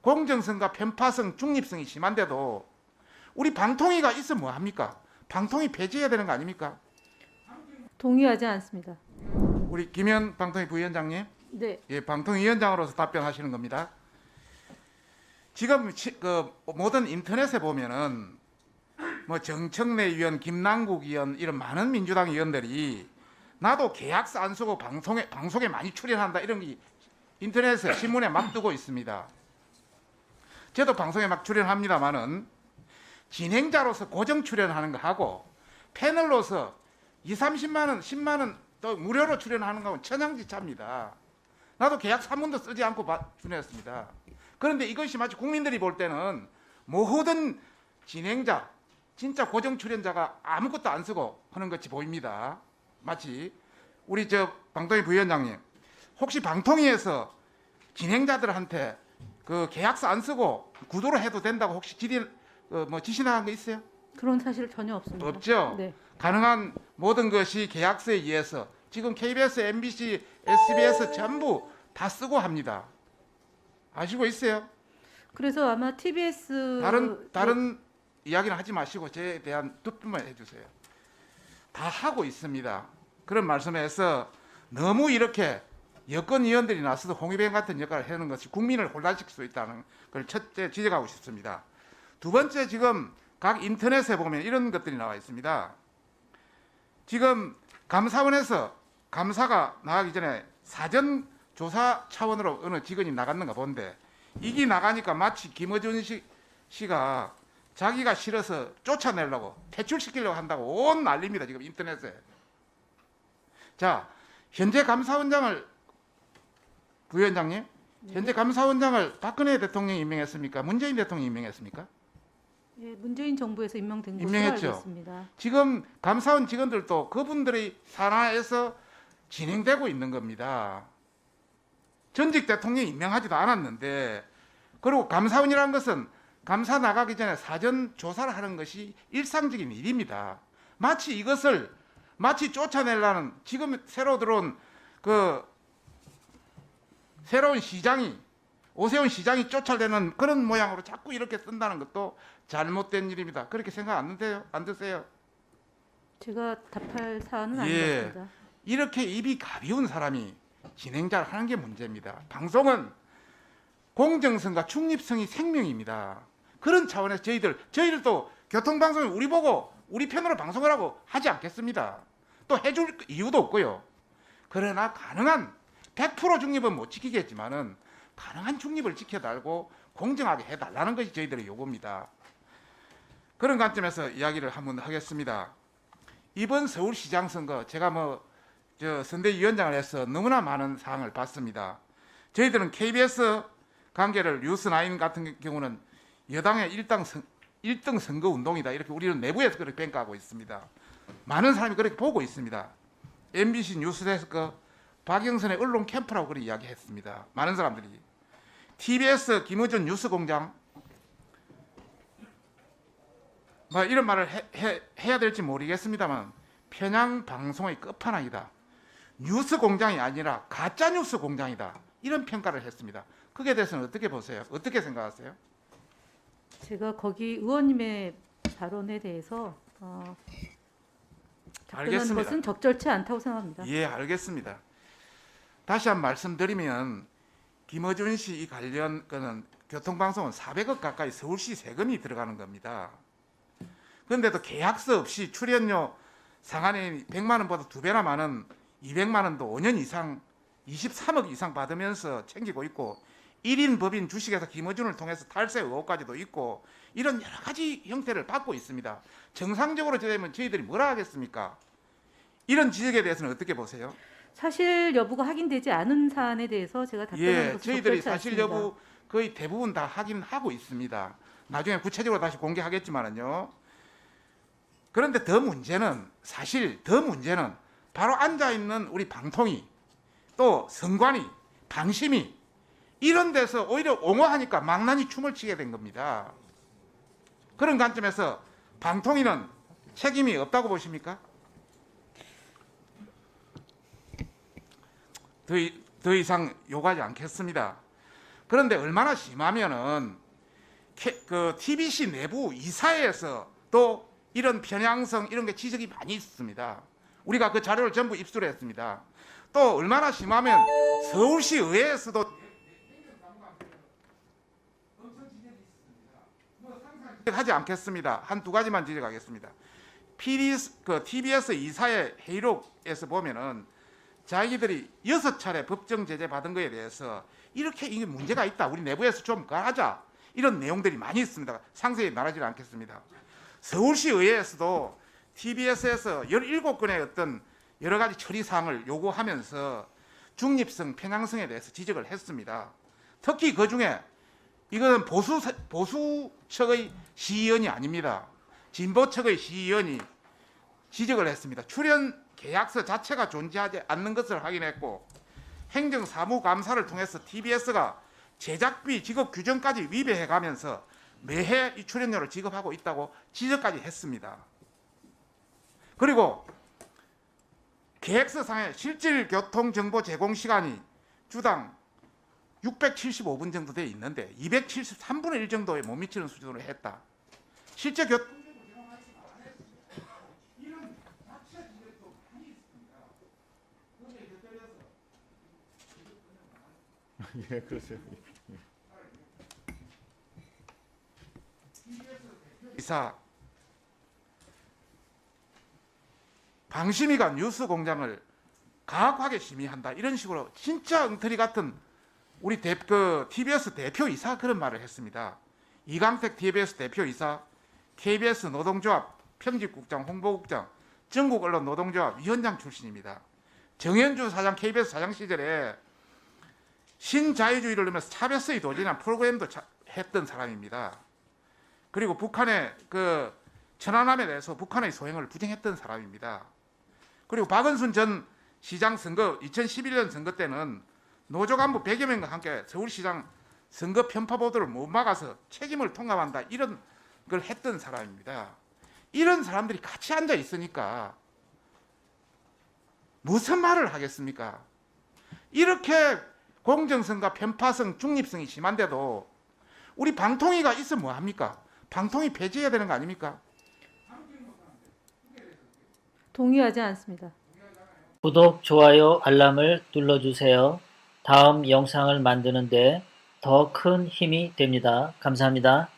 공정성과 편파성, 중립성이 심한데도 우리 방통위가 있으면 뭐합니까? 방통위 폐지해야 되는 거 아닙니까? 동의하지 않습니다. 우리 김현 방통위 부위원장님, 네. 예, 방통위원장으로서 답변하시는 겁니다. 지금 그 모든 인터넷에 보면은 뭐 정청래 의원, 김남국 의원 이런 많은 민주당 의원들이 나도 계약서 안 쓰고 방송에 많이 출연한다 이런 게 인터넷에 신문에 막 뜨고 있습니다. 저도 방송에 막 출연합니다만은 진행자로서 고정 출연하는 거 하고 패널로서 2, 30만 원, 10만 원 또 무료로 출연하는 거는 천양지차입니다. 나도 계약서 한 번도 쓰지 않고 출연했습니다. 그런데 이것이 마치 국민들이 볼 때는 모든 진행자, 진짜 고정 출연자가 아무것도 안 쓰고 하는 것이 보입니다. 마치 우리 방통위 부위원장님, 혹시 방통위에서 진행자들한테 그 계약서 안 쓰고 구도로 해도 된다고 혹시 지시 나간 거 있어요? 그런 사실 전혀 없습니다. 없죠? 네. 가능한 모든 것이 계약서에 의해서 지금 KBS, MBC, SBS 전부 다 쓰고 합니다. 아시고 있어요? 그래서 아마 TBS 다른 이야기는 하지 마시고 저에 대한 답변만 해주세요. 다 하고 있습니다. 그런 말씀에서 너무 이렇게 여권 의원들이 나서서 홍위병 같은 역할을 하는 것이 국민을 혼란시킬 수 있다는 걸 첫째 지적하고 싶습니다. 두 번째, 지금 각 인터넷에 보면 이런 것들이 나와 있습니다. 지금 감사원에서 감사가 나가기 전에 사전 조사 차원으로 어느 직원이 나갔는가 본데 이게 나가니까 마치 김어준 씨가 자기가 싫어서 쫓아내려고 퇴출시키려고 한다고 온 난리입니다. 지금 인터넷에. 자, 현재 감사원장을 부위원장님, 현재 감사원장을 박근혜 대통령이 임명했습니까? 문재인 대통령이 임명했습니까? 예, 문재인 정부에서 임명된 것으로 임명했죠. 알고 있습니다. 지금 감사원 직원들도 그분들의 산하에서 진행되고 있는 겁니다. 전직 대통령이 임명하지도 않았는데, 그리고 감사원이라는 것은 감사 나가기 전에 사전 조사를 하는 것이 일상적인 일입니다. 마치 이것을 쫓아내려는 지금 새로 들어온 새로운 시장이 오세훈 시장이 쫓아내는 그런 모양으로 자꾸 이렇게 쓴다는 것도 잘못된 일입니다. 그렇게 생각 안 드세요? 제가 답할 사안은 예. 아니었습니다. 이렇게 입이 가벼운 사람이 진행자를 하는 게 문제입니다. 방송은 공정성과 중립성이 생명입니다. 그런 차원에서 저희들도 교통방송을 우리 보고 우리 편으로 방송을 하고 하지 않겠습니다. 또 해줄 이유도 없고요. 그러나 가능한 100% 중립은 못 지키겠지만은 가능한 중립을 지켜달고 공정하게 해달라는 것이 저희들의 요구입니다. 그런 관점에서 이야기를 한번 하겠습니다. 이번 서울시장 선거 제가 선대위원장을 해서 너무나 많은 사항을 봤습니다. 저희들은 KBS 관계를 뉴스9 같은 경우는 여당의 1등 선거 운동이다 이렇게 우리는 내부에서 그렇게 평가하고 있습니다. 많은 사람이 그렇게 보고 있습니다. MBC 뉴스데스크 박영선의 언론 캠프라고 그렇게 이야기했습니다. 많은 사람들이. TBS 김어준 뉴스공장 이런 말을 해야 될지 모르겠습니다만 편향 방송의 끝판왕이다. 뉴스 공장이 아니라 가짜 뉴스 공장이다. 이런 평가를 했습니다. 그게 대해서는 어떻게 보세요? 어떻게 생각하세요? 제가 거기 의원님의 발언에 대해서 답변하는 알겠습니다. 것은 적절치 않다고 생각합니다. 예, 알겠습니다. 다시 한 번 말씀드리면 김어준 씨 이 관련 건은 교통방송은 400억 가까이 서울시 세금이 들어가는 겁니다. 그런데도 계약서 없이 출연료 상한이 100만 원보다 2배나 많은 200만 원도 5년 이상 23억 이상 받으면서 챙기고 있고 1인 법인 주식회사 김어준을 통해서 탈세 의혹까지도 있고 이런 여러 가지 형태를 받고 있습니다. 정상적으로 되면 저희들이 뭐라 하겠습니까? 이런 지적에 대해서는 어떻게 보세요? 사실 여부가 확인되지 않은 사안에 대해서 제가 답변하는 것은 저희들이 적절치 사실 않습니다. 여부 거의 대부분 다 확인하고 있습니다. 나중에 구체적으로 다시 공개하겠지만요. 그런데 더 문제는 바로 앉아있는 우리 방통위 또 선관위 방심위 이런 데서 오히려 옹호하니까 망나니 춤을 추게 된 겁니다. 그런 관점에서 방통위는 책임이 없다고 보십니까? 더 이상 요구하지 않겠습니다. 그런데 얼마나 심하면은 그 TBC 내부 이사회에서 또 이런 편향성 이런 게 지적이 많이 있습니다. 우리가 그 자료를 전부 입수했습니다. 또 얼마나 심하면 서울시 의회에서도 하지 않겠습니다. 한 두 가지만 지적하겠습니다. TBS 이사회 회의록에서 보면은 자기들이 6차례 법정 제재 받은 거에 대해서 이렇게 이게 문제가 있다. 우리 내부에서 좀 하자. 이런 내용들이 많이 있습니다. 상세히 말하지 않겠습니다. 서울시 의회에서도 TBS에서 17건의 어떤 여러 가지 처리 사항을 요구하면서 중립성, 편향성에 대해서 지적을 했습니다. 특히 그 중에 이거는 보수측의 시의원이 아닙니다. 진보측의 시의원이 지적을 했습니다. 출연 계약서 자체가 존재하지 않는 것을 확인했고 행정사무감사를 통해서 TBS가 제작비 지급 규정까지 위배해가면서 매해 이 출연료를 지급하고 있다고 지적까지 했습니다. 그리고 계획서상에 실질 교통정보 제공 시간이 주당 675분 정도 돼 있는데 273분의 1 정도에 못 미치는 수준으로 했다. 실제 예, 그렇죠. 이사 방심위가 뉴스공장을 가혹하게 심의한다 이런 식으로 진짜 엉터리 같은 우리 TBS 대표이사 그런 말을 했습니다. 이강택 TBS 대표이사, KBS 노동조합 편집국장, 홍보국장, 전국언론노동조합 위원장 출신입니다. 정현주 사장 KBS 사장 시절에 신자유주의를 넣으면서 차별성이 도전한 프로그램도 했던 사람입니다. 그리고 북한의 그 천안함에 대해서 북한의 소행을 부정했던 사람입니다. 그리고 박은순 전 시장 선거 2011년 선거 때는 노조 간부 100여 명과 함께 서울시장 선거 편파 보도를 못 막아서 책임을 통감한다 이런 걸 했던 사람입니다. 이런 사람들이 같이 앉아 있으니까 무슨 말을 하겠습니까? 이렇게 공정성과 편파성, 중립성이 심한데도 우리 방통위가 있으면 뭐합니까? 방통위 폐지해야 되는 거 아닙니까? 동의하지 않습니다. 구독, 좋아요, 알람을 눌러주세요. 다음 영상을 만드는데 더 큰 힘이 됩니다. 감사합니다.